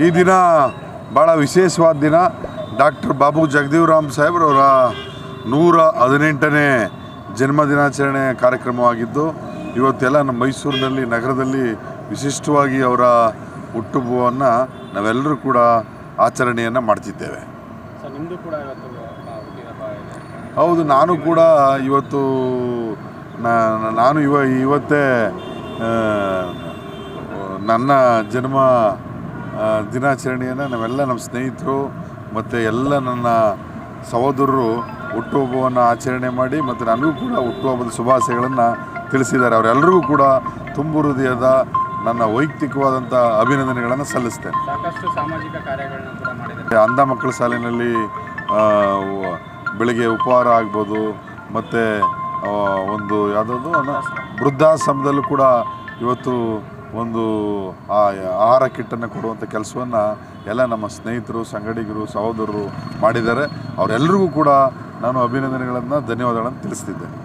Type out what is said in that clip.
ಈ ದಿನ ಭಾಳ ವಿಶೇಷವಾದ ದಿನ. ಡಾಕ್ಟರ್ ಬಾಬು ಜಗಜೀವರಾಮ್ ಸಾಹೇಬ್ರವರ 118ನೇ ಜನ್ಮದಿನಾಚರಣೆ ಕಾರ್ಯಕ್ರಮವಾಗಿದ್ದು, ಇವತ್ತೆಲ್ಲ ನಮ್ಮ ಮೈಸೂರಿನಲ್ಲಿ ನಗರದಲ್ಲಿ ವಿಶಿಷ್ಟವಾಗಿ ಅವರ ಹುಟ್ಟುಹಬ್ಬವನ್ನು ನಾವೆಲ್ಲರೂ ಕೂಡ ಆಚರಣೆಯನ್ನು ಮಾಡ್ತಿದ್ದೇವೆ. ಹೌದು, ನಾನು ಕೂಡ ಇವತ್ತೇ ನನ್ನ ಜನ್ಮ ದಿನಾಚರಣೆಯನ್ನು ನಾವೆಲ್ಲ ನಮ್ಮ ಸ್ನೇಹಿತರು ಮತ್ತು ಎಲ್ಲ ನನ್ನ ಸಹೋದರರು ಹುಟ್ಟುಹಬ್ಬವನ್ನು ಆಚರಣೆ ಮಾಡಿ ಮತ್ತು ನನಗೂ ಕೂಡ ಹುಟ್ಟುಹಬ್ಬದ ಶುಭಾಶಯಗಳನ್ನು ತಿಳಿಸಿದ್ದಾರೆ. ಅವರೆಲ್ಲರಿಗೂ ಕೂಡ ತುಂಬು ಹೃದಯದ ನನ್ನ ವೈಯಕ್ತಿಕವಾದಂಥ ಅಭಿನಂದನೆಗಳನ್ನು ಸಲ್ಲಿಸ್ತೇನೆ. ಸಾಕಷ್ಟು ಸಾಮಾಜಿಕ ಕಾರ್ಯಗಳನ್ನು ಕೂಡ ಮಾಡಿದ್ದಾರೆ. ಅಂಧ ಮಕ್ಕಳ ಶಾಲೆಯಲ್ಲಿ ಬೆಳಗ್ಗೆ ಉಪಹಾರ ಆಗ್ಬೋದು, ಮತ್ತು ಒಂದು ಯಾವುದಾದ್ರು ವೃದ್ಧಾಶ್ರಮದಲ್ಲೂ ಕೂಡ ಇವತ್ತು ಒಂದು ಆಹಾರ ಕಿಟ್ಟನ್ನು ಕೊಡುವಂಥ ಕೆಲಸವನ್ನು ಎಲ್ಲ ನಮ್ಮ ಸ್ನೇಹಿತರು, ಸಂಗಡಿಗರು, ಸಹೋದರರು ಮಾಡಿದ್ದಾರೆ. ಅವರೆಲ್ಲರಿಗೂ ಕೂಡ ನಾನು ಅಭಿನಂದನೆಗಳನ್ನು, ಧನ್ಯವಾದಗಳನ್ನು ತಿಳಿಸ್ತಿದ್ದೇನೆ.